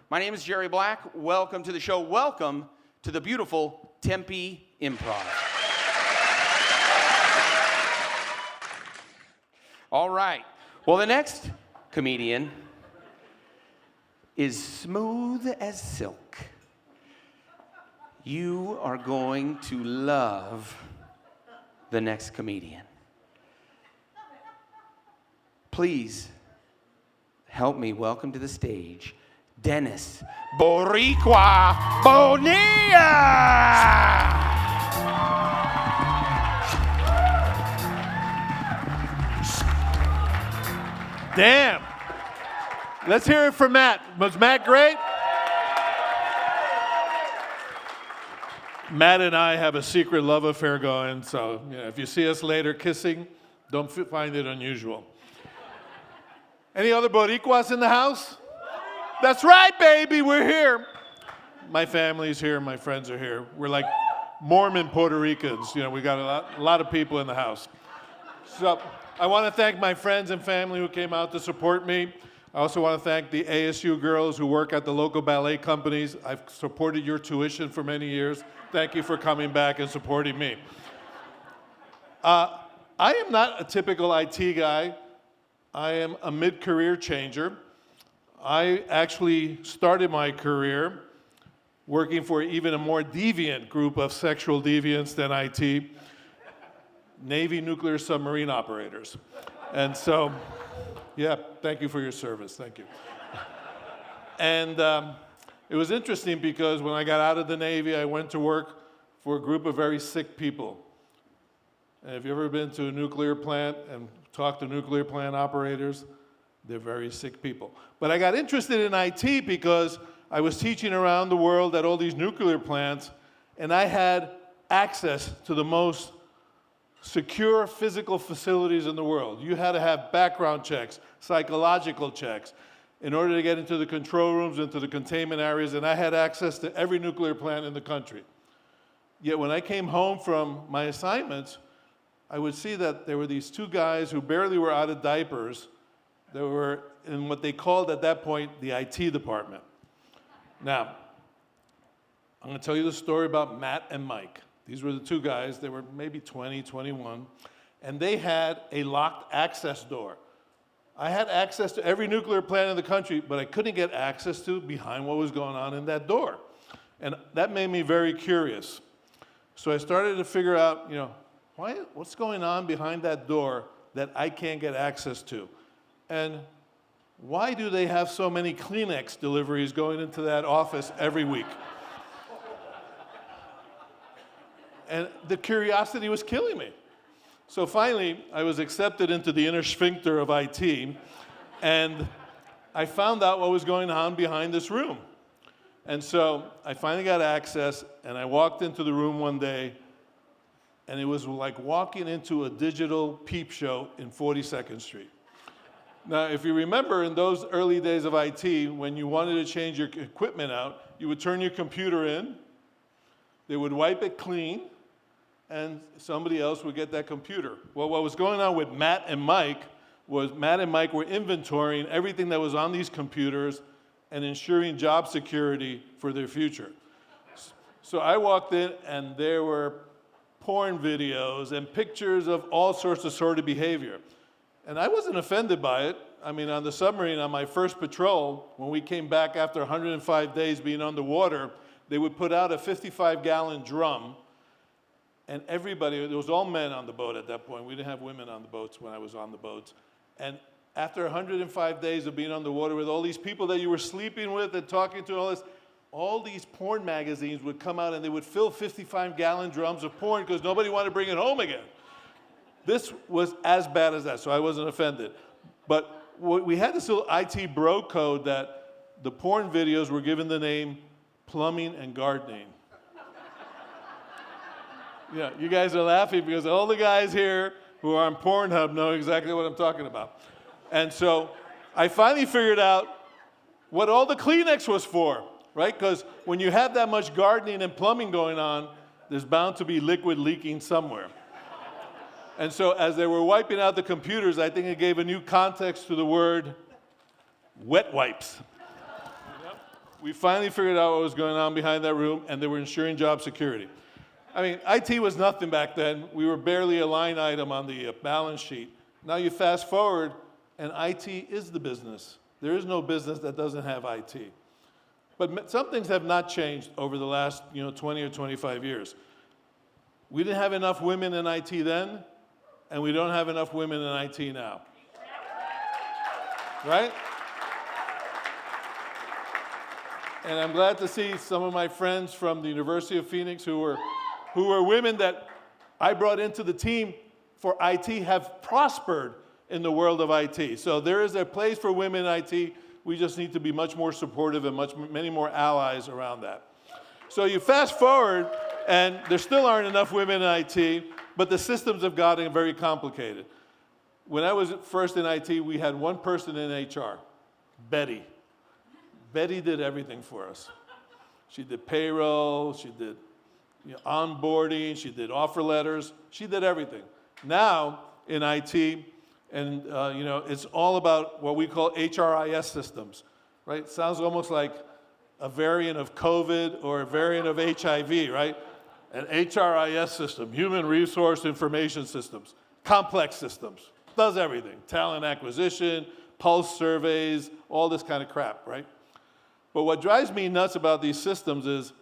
My name is Jerry Black. Welcome to the show. Welcome to the beautiful Tempe Improv. All right. Well, the next comedian is smooth as silk. You are going to love the next comedian. Please help me welcome to the stage Dennis Boricua Bonilla! Damn. Let's hear it for Matt. Was Matt great? Matt and I have a secret love affair going, so if you see us later kissing, don't find it unusual. Any other Boricuas in the house? That's right, baby, we're here. My family's here, my friends are here. We're like Mormon Puerto Ricans. We got a lot of people in the house. So I want to thank my friends and family who came out to support me. I also want to thank the ASU girls who work at the local ballet companies. I've supported your tuition for many years. Thank you for coming back and supporting me. I am not a typical IT guy. I am a mid-career changer. I actually started my career working for even a more deviant group of sexual deviants than IT, Navy nuclear submarine operators. And so, thank you for your service, thank you. And it was interesting because when I got out of the Navy, I went to work for a group of very sick people. And if you've ever been to a nuclear plant and talked to nuclear plant operators, they're very sick people. But I got interested in IT because I was teaching around the world at all these nuclear plants, and I had access to the most secure physical facilities in the world. You had to have background checks, psychological checks, in order to get into the control rooms, into the containment areas, and I had access to every nuclear plant in the country. Yet when I came home from my assignments, I would see that there were these two guys who barely were out of diapers that were in what they called at that point the IT department. Now, I'm going to tell you the story about Matt and Mike. These were the two guys. They were maybe 20, 21, and they had a locked access door. I had access to every nuclear plant in the country, but I couldn't get access to behind what was going on in that door. And that made me very curious. So I started to figure out, what's going on behind that door that I can't get access to? And why do they have so many Kleenex deliveries going into that office every week? And the curiosity was killing me. So finally, I was accepted into the inner sphincter of IT, and I found out what was going on behind this room. And so I finally got access, and I walked into the room one day, and it was like walking into a digital peep show in 42nd Street. Now, if you remember in those early days of IT, when you wanted to change your equipment out, you would turn your computer in, they would wipe it clean, and somebody else would get that computer. Well, what was going on with Matt and Mike was Matt and Mike were inventorying everything that was on these computers and ensuring job security for their future. So I walked in, and there were porn videos and pictures of all sorts of sordid behavior. And I wasn't offended by it. I mean, on the submarine, on my first patrol, when we came back after 105 days being underwater, they would put out a 55-gallon drum, and everybody, it was all men on the boat at that point. We didn't have women on the boats when I was on the boats. And after 105 days of being underwater with all these people that you were sleeping with and talking to, all these porn magazines would come out, and they would fill 55-gallon drums of porn because nobody wanted to bring it home again. This was as bad as that, so I wasn't offended. But we had this little IT bro code that the porn videos were given the name plumbing and gardening. Yeah, you guys are laughing because all the guys here who are on Pornhub know exactly what I'm talking about. And so I finally figured out what all the Kleenex was for, right? Because when you have that much gardening and plumbing going on, there's bound to be liquid leaking somewhere. And so as they were wiping out the computers, I think it gave a new context to the word wet wipes. we finally figured out what was going on behind that room, and they were ensuring job security. I mean, IT was nothing back then. We were barely a line item on the balance sheet. Now you fast forward, and IT is the business. There is no business that doesn't have IT. But some things have not changed over the last 20 or 25 years. We didn't have enough women in IT then, and we don't have enough women in IT now. Right? And I'm glad to see some of my friends from the University of Phoenix who were women that I brought into the team for IT have prospered in the world of IT. So there is a place for women in IT. We just need to be much more supportive and many more allies around that. So you fast forward, and there still aren't enough women in IT, but the systems have gotten very complicated. When I was first in IT, we had one person in HR, Betty. Betty did everything for us. She did payroll, she did onboarding, she did offer letters, she did everything. Now in IT, and it's all about what we call HRIS systems, right? Sounds almost like a variant of COVID or a variant of HIV, right? An HRIS system, human resource information systems, complex systems, does everything. Talent acquisition, pulse surveys, all this kind of crap, right? But what drives me nuts about these systems is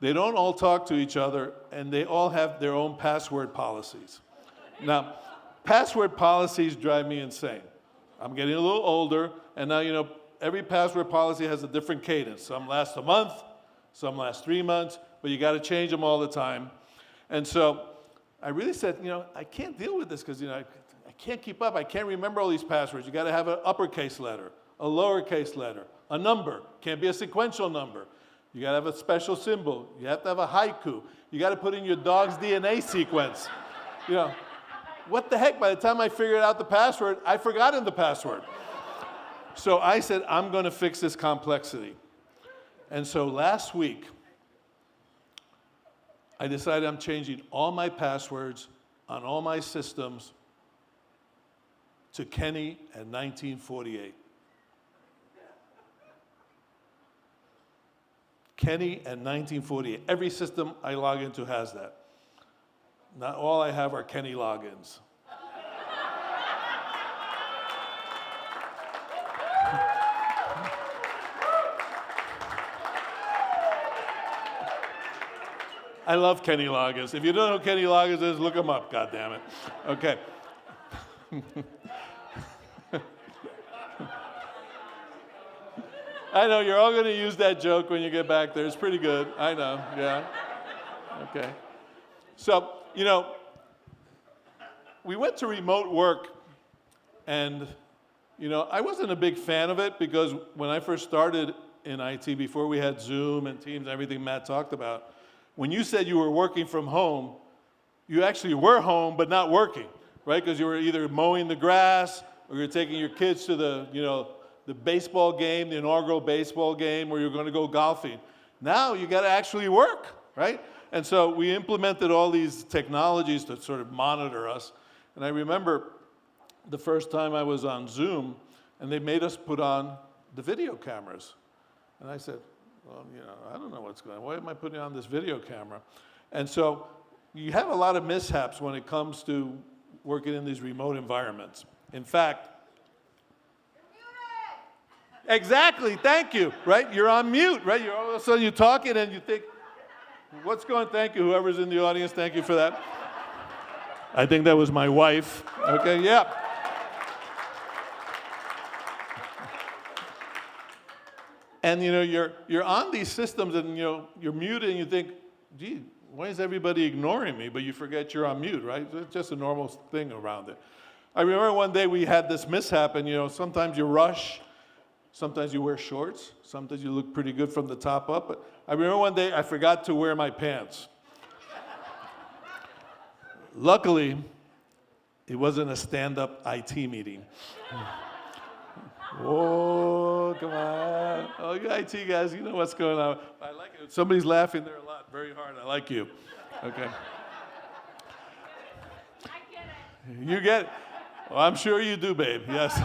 they don't all talk to each other, and they all have their own password policies. Now, password policies drive me insane. I'm getting a little older, and now, every password policy has a different cadence. Some last a month, some last 3 months, but you got to change them all the time. And so I really said, I can't deal with this because, I can't keep up. I can't remember all these passwords. You got to have an uppercase letter, a lowercase letter, a number. Can't be a sequential number. You got to have a special symbol. You have to have a haiku. You got to put in your dog's DNA sequence. What the heck? By the time I figured out the password, I'd forgotten the password. So I said, I'm going to fix this complexity. And so last week, I decided I'm changing all my passwords on all my systems to Kenny at 1948. Kenny at 1948. Every system I log into has that. Not all I have are Kenny logins. I love Kenny logins. If you don't know who Kenny logins is, look him up, goddammit. Okay. I know, you're all going to use that joke when you get back there. It's pretty good. I know, yeah. Okay. So, we went to remote work, and, I wasn't a big fan of it because when I first started in IT, before we had Zoom and Teams and everything Matt talked about, when you said you were working from home, you actually were home but not working, right? Because you were either mowing the grass or you're taking your kids to the baseball game, the inaugural baseball game, or you're going to go golfing. Now you got to actually work, right? And so we implemented all these technologies to sort of monitor us. And I remember the first time I was on Zoom, and they made us put on the video cameras. And I said, well, I don't know what's going on. Why am I putting on this video camera? And so you have a lot of mishaps when it comes to working in these remote environments. In fact, exactly, thank you, right? You're on mute, right? All of a sudden you're talking and you think, what's going on? Thank you, whoever's in the audience, thank you for that. I think that was my wife. Okay, yeah. And you're on these systems and you're muted and you think, gee, why is everybody ignoring me? But you forget you're on mute, right? It's just a normal thing around it. I remember one day we had this mishap and sometimes you rush. Sometimes you wear shorts. Sometimes you look pretty good from the top up. But I remember one day I forgot to wear my pants. Luckily, it wasn't a stand-up IT meeting. Oh, come on. Oh, you IT guys, you know what's going on. I like it. Somebody's laughing there a lot, very hard. I like you. Okay. I get it. You get it? Well, I'm sure you do, babe. Yes.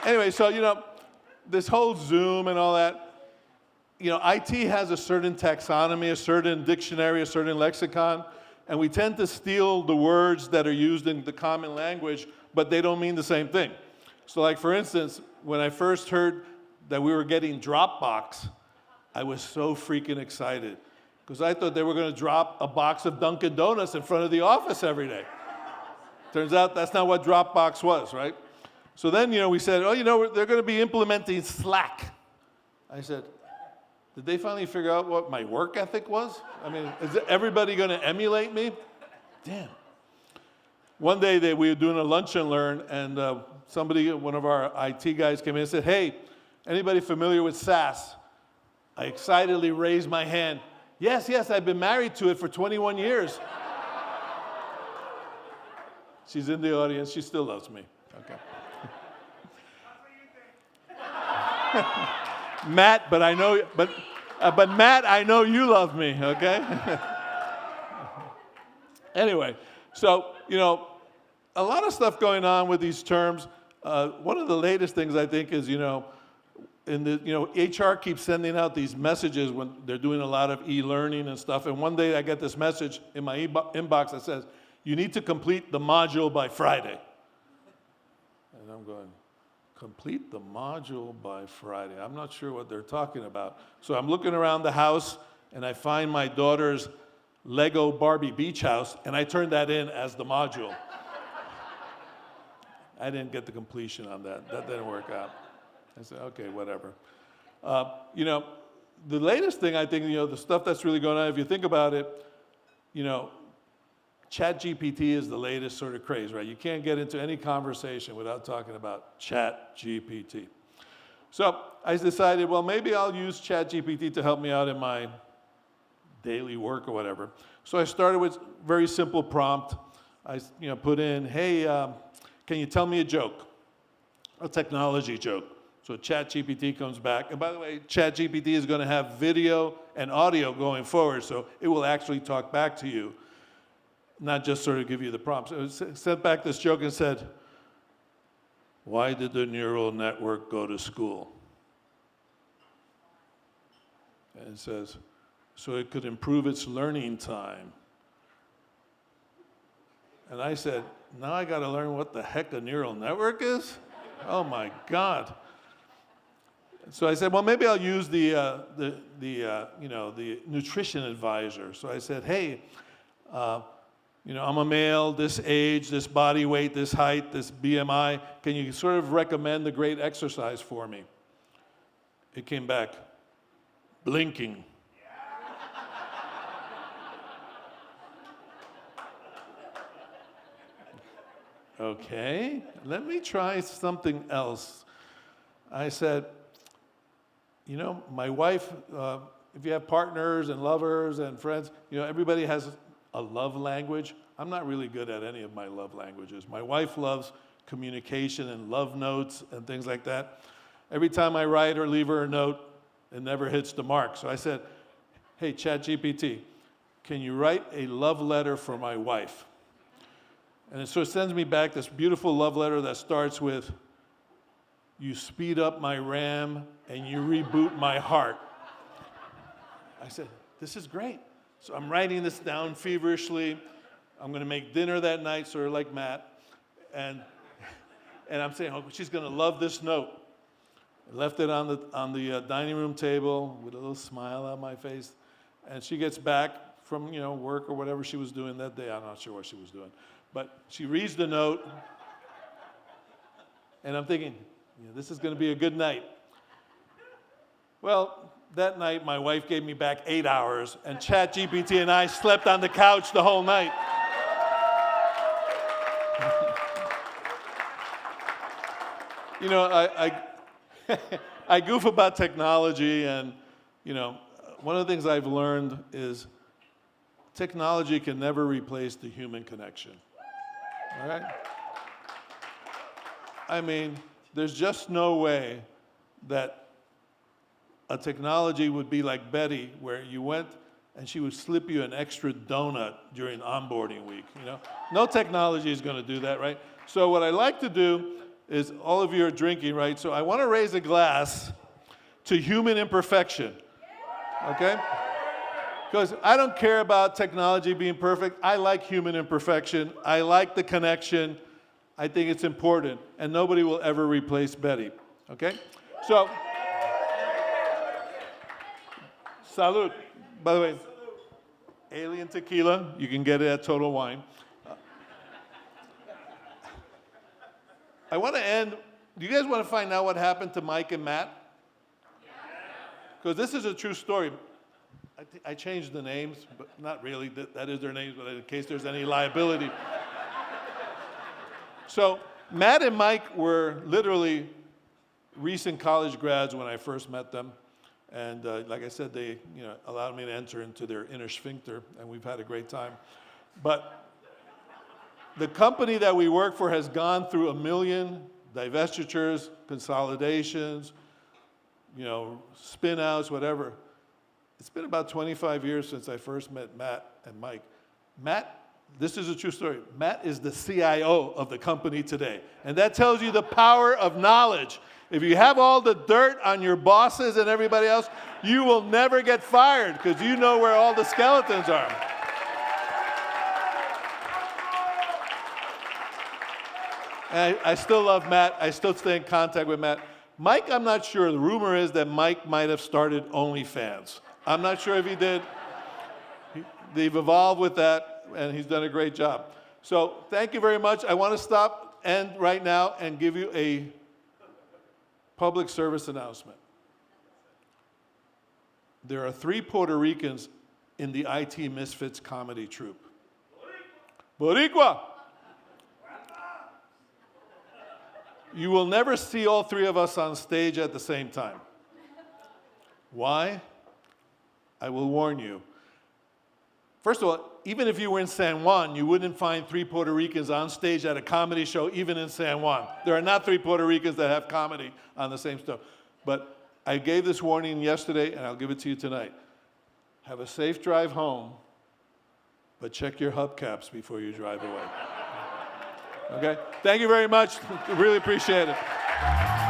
Anyway, so, this whole Zoom and all that, IT has a certain taxonomy, a certain dictionary, a certain lexicon, and we tend to steal the words that are used in the common language, but they don't mean the same thing. So like, for instance, when I first heard that we were getting Dropbox, I was so freaking excited because I thought they were going to drop a box of Dunkin' Donuts in front of the office every day. Turns out that's not what Dropbox was, right? So then, we said, they're going to be implementing Slack. I said, did they finally figure out what my work ethic was? I mean, is everybody going to emulate me? Damn. One day we were doing a lunch and learn, and one of our IT guys came in and said, hey, anybody familiar with SAS? I excitedly raised my hand. Yes, I've been married to it for 21 years. She's in the audience. She still loves me. Okay. Matt, but Matt, I know you love me, okay? Anyway, so, a lot of stuff going on with these terms. One of the latest things I think is, HR keeps sending out these messages when they're doing a lot of e-learning and stuff. And one day I get this message in my inbox that says, you need to complete the module by Friday. And I'm going, complete the module by Friday. I'm not sure what they're talking about. So I'm looking around the house, and I find my daughter's Lego Barbie beach house, and I turn that in as the module. I didn't get the completion on that. That didn't work out. I said, okay, whatever. The latest thing I think, the stuff that's really going on, if you think about it, ChatGPT is the latest sort of craze, right? You can't get into any conversation without talking about ChatGPT. So I decided, well, maybe I'll use ChatGPT to help me out in my daily work or whatever. So I started with very simple prompt. I put in, hey, can you tell me a joke? A technology joke. So ChatGPT comes back. And by the way, ChatGPT is going to have video and audio going forward, so it will actually talk back to you, not just sort of give you the prompts. So it sent back this joke and said, why did the neural network go to school? And it says, so it could improve its learning time. And I said, now I got to learn what the heck a neural network is? Oh my God. So I said, well, maybe I'll use the nutrition advisor. So I said, hey, I'm a male, this age, this body weight, this height, this BMI. Can you sort of recommend a great exercise for me? It came back, blinking. Okay, let me try something else. I said, my wife, if you have partners and lovers and friends, everybody has a love language. I'm not really good at any of my love languages. My wife loves communication and love notes and things like that. Every time I write or leave her a note, it never hits the mark. So I said, hey, ChatGPT, can you write a love letter for my wife? And it sort of sends me back this beautiful love letter that starts with, you speed up my RAM and you reboot my heart. I said, this is great. So I'm writing this down feverishly. I'm going to make dinner that night, sort of like Matt. And I'm saying, oh, she's going to love this note. I left it on the dining room table with a little smile on my face. And she gets back from work or whatever she was doing that day. I'm not sure what she was doing. But she reads the note. And I'm thinking, this is going to be a good night. Well, that night, my wife gave me back 8 hours, and ChatGPT and I slept on the couch the whole night. I goof about technology, and, one of the things I've learned is technology can never replace the human connection. All right? I mean, there's just no way that a technology would be like Betty, where you went and she would slip you an extra donut during onboarding week. No technology is going to do that, right? So what I like to do is all of you are drinking, right? So I want to raise a glass to human imperfection, okay? Because I don't care about technology being perfect. I like human imperfection. I like the connection. I think it's important. And nobody will ever replace Betty, okay? So, salud. By the way, alien tequila. You can get it at Total Wine. I want to end. Do you guys want to find out what happened to Mike and Matt? Because this is a true story. I changed the names, but not really. That is their names, but in case there's any liability. So Matt and Mike were literally recent college grads when I first met them. And like I said, they allowed me to enter into their inner sphincter, and we've had a great time. But the company that we work for has gone through 1 million divestitures, consolidations, spin-outs, whatever. It's been about 25 years since I first met Matt and Mike. Matt, this is a true story. Matt is the CIO of the company today. And that tells you the power of knowledge. If you have all the dirt on your bosses and everybody else, you will never get fired because you know where all the skeletons are. And I still love Matt. I still stay in contact with Matt. Mike, I'm not sure. The rumor is that Mike might have started OnlyFans. I'm not sure if he did. They've evolved with that, and he's done a great job. So thank you very much. I want to end right now and give you a public service announcement. There are 3 Puerto Ricans in the IT Misfits comedy troupe. Boricua! You will never see all 3 of us on stage at the same time. Why? I will warn you. First of all, even if you were in San Juan, you wouldn't find 3 Puerto Ricans on stage at a comedy show, even in San Juan. There are not 3 Puerto Ricans that have comedy on the same stuff. But I gave this warning yesterday, and I'll give it to you tonight. Have a safe drive home, but check your hubcaps before you drive away. Okay? Thank you very much. Really appreciate it.